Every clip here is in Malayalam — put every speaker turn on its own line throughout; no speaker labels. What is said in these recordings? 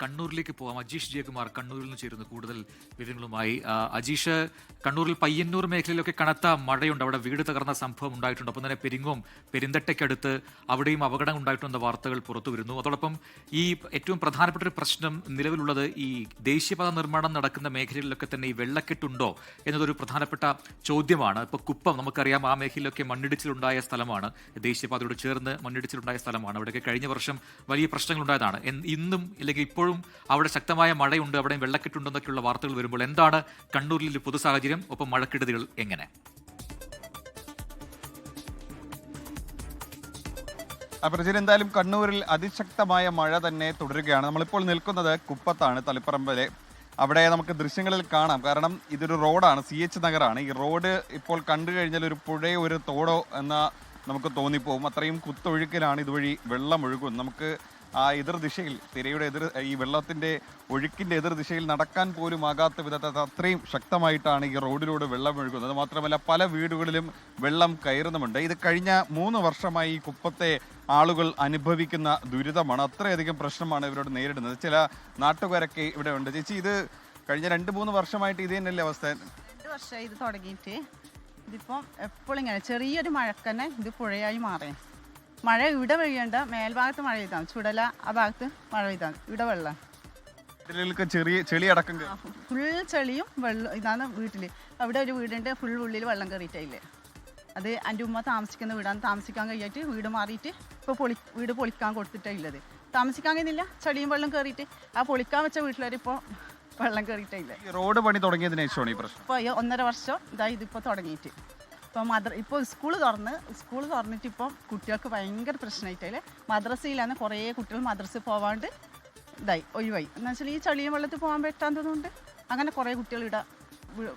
കണ്ണൂരിലേക്ക് പോകാം. അജീഷ് ജയകുമാർ കണ്ണൂരിൽ നിന്ന് ചേരുന്നു കൂടുതൽ വിവരങ്ങളുമായി. അജീഷ്, കണ്ണൂരിൽ പയ്യന്നൂർ മേഖലയിലൊക്കെ കനത്ത മഴയുണ്ട്, അവിടെ വീട് തകർന്ന സംഭവം ഉണ്ടായിട്ടുണ്ട്. ഒപ്പം തന്നെ പെരിങ്ങോം പെരിന്തട്ടയ്ക്കടുത്ത് അവിടെയും അപകടം ഉണ്ടായിട്ടുണ്ടെന്ന വാർത്തകൾ പുറത്തു വരുന്നു. അതോടൊപ്പം ഈ ഏറ്റവും പ്രധാനപ്പെട്ട ഒരു പ്രശ്നം നിലവിലുള്ളത് ഈ ദേശീയപാത നിർമ്മാണം നടക്കുന്ന മേഖലകളിലൊക്കെ തന്നെ ഈ വെള്ളക്കെട്ടുണ്ടോ എന്നതൊരു പ്രധാനപ്പെട്ട ചോദ്യമാണ്. ഇപ്പോൾ കുപ്പം നമുക്കറിയാം, ആ മേഖലയിലൊക്കെ മണ്ണിടിച്ചിലുണ്ടായ സ്ഥലമാണ്, ദേശീയപാതയോട് ചേർന്ന് മണ്ണിടിച്ചിലുണ്ടായ സ്ഥലമാണ്. അവിടെയൊക്കെ കഴിഞ്ഞ വർഷം വലിയ പ്രശ്നങ്ങളുണ്ടായതാണ്. ഇന്നും ഇല്ലെങ്കിൽ ഇപ്പോഴും അവിടെ ശക്തമായ മഴയുണ്ട്, അവിടെ വെള്ളക്കെട്ടുണ്ടെന്നൊക്കെയുള്ള വാർത്തകൾ വരുമ്പോൾ എന്താണ് കണ്ണൂരിലെ പൊതു സാഹചര്യം? ഒപ്പം മഴക്കെടുതികൾ എങ്ങനെ?
പ്രജീൽ, എന്തായാലും കണ്ണൂരിൽ അതിശക്തമായ മഴ തന്നെ തുടരുകയാണ്. നമ്മളിപ്പോൾ നിൽക്കുന്നത് കുപ്പത്താണ്, തളിപ്പറമ്പിലെ. അവിടെ നമുക്ക് ദൃശ്യങ്ങളിൽ കാണാം, കാരണം ഇതൊരു റോഡാണ്, CH നഗറാണ്. ഈ റോഡ് ഇപ്പോൾ കണ്ടു കഴിഞ്ഞാൽ ഒരു പുഴയോ ഒരു തോടോ എന്ന നമുക്ക് തോന്നിപ്പോവും. അത്രയും കുത്തൊഴുക്കിലാണ് ഇതുവഴി വെള്ളം ഒഴുകുന്നത്. നമുക്ക് ആ എതിർദിശയിൽ, തിരയുടെ ഈ വെള്ളത്തിൻ്റെ ഒഴുക്കിൻ്റെ എതിർദിശയിൽ നടക്കാൻ പോലും ആകാത്ത വിധത്തിൽ അത്രയും ശക്തമായിട്ടാണ് ഈ റോഡിലൂടെ വെള്ളം ഒഴുകുന്നത്. മാത്രമല്ല പല വീടുകളിലും വെള്ളം കയറുന്നുമുണ്ട്. ഇത് കഴിഞ്ഞ 3 വർഷമായി ഈ കുപ്പത്തെ ആളുകൾ അനുഭവിക്കുന്ന ദുരിതമാണ്. അത്രയധികം പ്രശ്നമാണ് ഇവരോട് നേരിടുന്നത്. ചില നാട്ടുകാരൊക്കെ ഇവിടെ ഉണ്ട്. ചേച്ചി, ഇത് കഴിഞ്ഞ 2-3 വർഷമായിട്ട് ഇത് തന്നെയല്ലേ അവസ്ഥ?
2 വർഷമായി ഇത് തുടങ്ങിയിട്ട്. ഇതിപ്പം എപ്പോഴും ഇങ്ങനെ ചെറിയൊരു മഴക്കന്നെ ഇത് പുഴയായി മാറേ. മഴ ഇവിടെ പെയ്യേണ്ട, മേൽഭാഗത്ത് മഴ പെയ്താൽ ചുടല, ആ ഭാഗത്ത് മഴ പെയ്താൽ ഇവിടെ വെള്ളം,
ചെറിയ ചെളി അടക്കം
ഫുൾ ചെളിയും വെള്ളം. ഇതാണ് വീട്ടിൽ, അവിടെ ഒരു വീടുണ്ട്, ഫുൾ ഉള്ളിൽ വെള്ളം കയറിയിട്ടില്ലേ. അത് എൻ്റെ ഉമ്മ താമസിക്കുന്ന വീടാണ്. താമസിക്കാൻ കഴിയായിട്ട് വീട് മാറിയിട്ട് ഇപ്പോൾ വീട് പൊളിക്കാൻ കൊടുത്തിട്ടേ ഉള്ളത്. താമസിക്കാൻ കഴിയുന്നില്ല, ചെളിയും വെള്ളം കയറിയിട്ട്. ആ പൊളിക്കാൻ വെച്ച വീട്ടിലവരിപ്പോൾ വെള്ളം കയറിയിട്ടില്ല.
റോഡ് പണി തുടങ്ങിയതിന് ശേഷമാണ് ഈ പ്രശ്നം.
ഇപ്പോൾ 1.5 വർഷം ഇതായി ഇതിപ്പോൾ തുടങ്ങിയിട്ട്. ഇപ്പോൾ സ്കൂൾ തുറന്നിട്ട് ഇപ്പം കുട്ടികൾക്ക് ഭയങ്കര പ്രശ്നമായിട്ടല്ലേ. മദ്രസയിലാണ് കുറേ കുട്ടികൾ മദ്രസയിൽ പോവാണ്ട് ഒഴിവായി. എന്ന് വെച്ചാൽ ഈ ചളിയും വെള്ളത്തിൽ പോകാൻ പറ്റാത്തതുകൊണ്ട് അങ്ങനെ കുറേ കുട്ടികൾ ഇവിടെ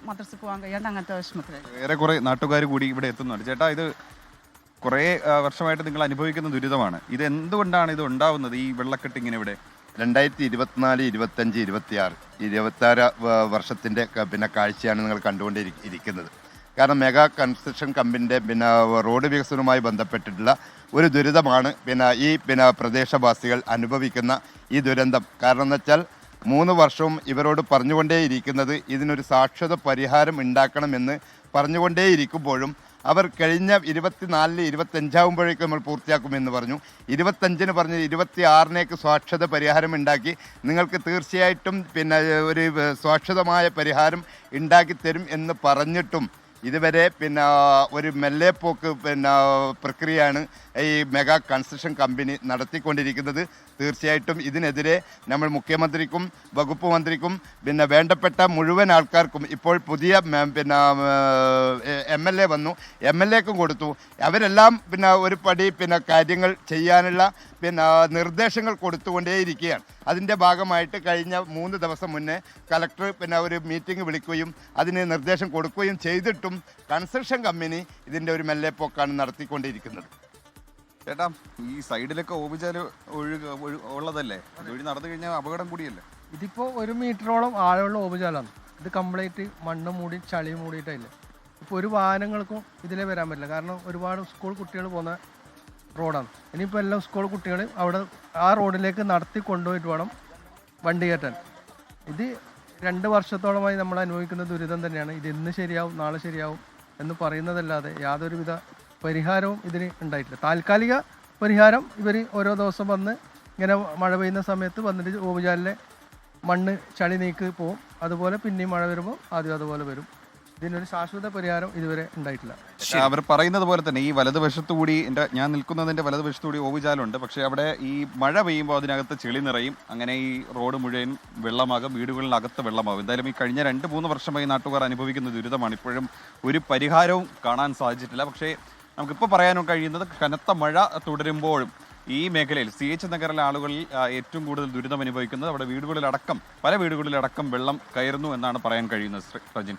മദ്രസയിൽ പോകാൻ കഴിയാണ്ട് അങ്ങനത്തെ വിഷമത്തിലായി.
വേറെ കുറേ നാട്ടുകാർ കൂടി ഇവിടെ എത്തുന്നുണ്ട്. ചേട്ടാ, ഇത് കുറേ വർഷമായിട്ട് നിങ്ങൾ അനുഭവിക്കുന്ന ദുരിതമാണ്. ഇത് എന്തുകൊണ്ടാണ് ഇത് ഉണ്ടാവുന്നത്, ഈ വെള്ളക്കെട്ട് ഇങ്ങനെ ഇവിടെ?
2024, 25, 26 വർഷത്തിൻ്റെ കാഴ്ചയാണ് നിങ്ങൾ കണ്ടുകൊണ്ടിരിക്കുന്നത്. കാരണം മെഗാ കൺസ്ട്രക്ഷൻ കമ്പനിൻ്റെ റോഡ് വികസനവുമായി ബന്ധപ്പെട്ടിട്ടുള്ള ഒരു ദുരിതമാണ് ഈ പ്രദേശവാസികൾ അനുഭവിക്കുന്ന ഈ ദുരന്തം. കാരണം എന്ന് വെച്ചാൽ 3 വർഷവും ഇവരോട് പറഞ്ഞുകൊണ്ടേയിരിക്കുന്നത് ഇതിനൊരു ശാശ്വത പരിഹാരം ഉണ്ടാക്കണമെന്ന് പറഞ്ഞുകൊണ്ടേയിരിക്കുമ്പോഴും അവർ കഴിഞ്ഞ 24-ന് 25 ആകുമ്പോഴേക്കും നമ്മൾ പൂർത്തിയാക്കുമെന്ന് പറഞ്ഞു. 25-ന് പറഞ്ഞ് 26-നേക്ക് ശാശ്വത പരിഹാരം ഉണ്ടാക്കി നിങ്ങൾക്ക് തീർച്ചയായിട്ടും ഒരു ശാശ്വതമായ പരിഹാരം ഉണ്ടാക്കി തരും എന്ന് പറഞ്ഞിട്ടും ഇതുവരെ ഒരു മെല്ലെപ്പോക്ക് പ്രക്രിയയാണ് ഈ മെഗാ കൺസ്ട്രക്ഷൻ കമ്പനി നടത്തിക്കൊണ്ടിരിക്കുന്നത്. തീർച്ചയായിട്ടും ഇതിനെതിരെ നമ്മൾ മുഖ്യമന്ത്രിക്കും വകുപ്പ് മന്ത്രിക്കും വേണ്ടപ്പെട്ട മുഴുവൻ ആൾക്കാർക്കും, ഇപ്പോൾ പുതിയ MLA വന്നു, MLAക്കും കൊടുത്തു. അവരെല്ലാം ഒരു പടി കാര്യങ്ങൾ ചെയ്യാനുള്ള നിർദ്ദേശങ്ങൾ കൊടുത്തുകൊണ്ടേയിരിക്കുകയാണ്. അതിൻ്റെ ഭാഗമായിട്ട് കഴിഞ്ഞ 3 ദിവസം മുന്നേ കളക്ടർ ഒരു മീറ്റിംഗ് വിളിക്കുകയും അതിന് നിർദ്ദേശം കൊടുക്കുകയും ചെയ്തിട്ടും കൺസ്ട്രക്ഷൻ കമ്പനി ഇതിൻ്റെ ഒരു മെല്ലെപ്പോക്കാണ് നടത്തിക്കൊണ്ടിരിക്കുന്നത്.
ചേട്ടാ, ഈ സൈഡിലൊക്കെ ഓവുചാല് ഉള്ളതല്ലേ, വഴി നടന്നു കഴിഞ്ഞാൽ അപകടം കൂടിയല്ലേ?
ഇതിപ്പോൾ 1 മീറ്ററോളം ആഴമുള്ള ഓവുചാലാണ്. ഇത് കംപ്ലീറ്റ് മണ്ണ് മൂടി ചളി മൂടിയിട്ടില്ല. ഇപ്പോൾ ഒരു വാഹനങ്ങൾക്കും ഇതിലേ വരാൻ പറ്റില്ല, കാരണം ഒരുപാട് സ്കൂൾ കുട്ടികൾ പോകുന്ന റോഡാണ്. ഇനിയിപ്പോൾ എല്ലാം സ്കൂൾ കുട്ടികൾ അവിടെ ആ റോഡിലേക്ക് നടത്തി കൊണ്ടുപോയിട്ട് വേണം വണ്ടി കയറ്റാൻ. ഇത് 2 വർഷത്തോളമായി നമ്മൾ അനുഭവിക്കുന്ന ദുരിതം തന്നെയാണ്. ഇത് ഇന്ന് ശരിയാവും നാളെ ശരിയാവും എന്ന് പറയുന്നതല്ലാതെ യാതൊരുവിധ പരിഹാരവും ഇതിന് ഉണ്ടായിട്ടില്ല. താൽക്കാലിക പരിഹാരം ഇവർ ഓരോ ദിവസം വന്ന് ഇങ്ങനെ മഴ പെയ്യുന്ന സമയത്ത് വന്നിട്ട് ഓവുചാലിലെ മണ്ണ് ചളി നീക്കി പോവും. അതുപോലെ പിന്നെയും മഴ വരുമ്പോൾ ആദ്യം അതുപോലെ വരും. ഇതിനൊരു ശാശ്വത പരിഹാരം ഇതുവരെ ഉണ്ടായിട്ടില്ല.
അവർ പറയുന്നത് പോലെ തന്നെ ഈ വലതുവശത്തുകൂടി ഞാൻ നിൽക്കുന്നതിൻ്റെ വലതുവശത്തുകൂടി ഓവുചാലുണ്ട്. പക്ഷേ അവിടെ ഈ മഴ പെയ്യുമ്പോൾ അതിനകത്ത് ചെളി നിറയും. അങ്ങനെ ഈ റോഡ് മുഴുവൻ വെള്ളമാകും, വീടുകളിനകത്ത് വെള്ളമാകും. എന്തായാലും ഈ കഴിഞ്ഞ 2-3 വർഷമായി നാട്ടുകാർ അനുഭവിക്കുന്ന ദുരിതമാണ്. ഇപ്പോഴും ഒരു പരിഹാരവും കാണാൻ സാധിച്ചിട്ടില്ല. പക്ഷേ നമുക്കിപ്പോൾ പറയാനും കഴിയുന്നത് കനത്ത മഴ തുടരുമ്പോഴും ഈ മേഖലയിൽ CH നഗറിലെ ആളുകളിൽ ഏറ്റവും കൂടുതൽ ദുരിതം അനുഭവിക്കുന്നത് അവിടെ വീടുകളിലടക്കം, പല വീടുകളിലടക്കം വെള്ളം കയറുന്നു എന്നാണ് പറയാൻ കഴിയുന്നത്. പ്രജിൻ,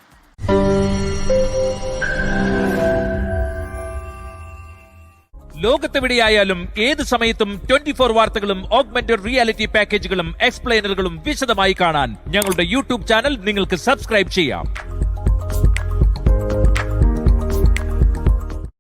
ലോകത്തെവിടെയായാലും ഏത് സമയത്തും 24 വാർത്തകളും ഓഗ്മെന്റഡ് റിയാലിറ്റി പാക്കേജുകളും എക്സ്പ്ലെയിനറുകളും വിശദമായി കാണാൻ ഞങ്ങളുടെ YouTube ചാനൽ നിങ്ങൾക്ക് സബ്സ്ക്രൈബ് ചെയ്യാം.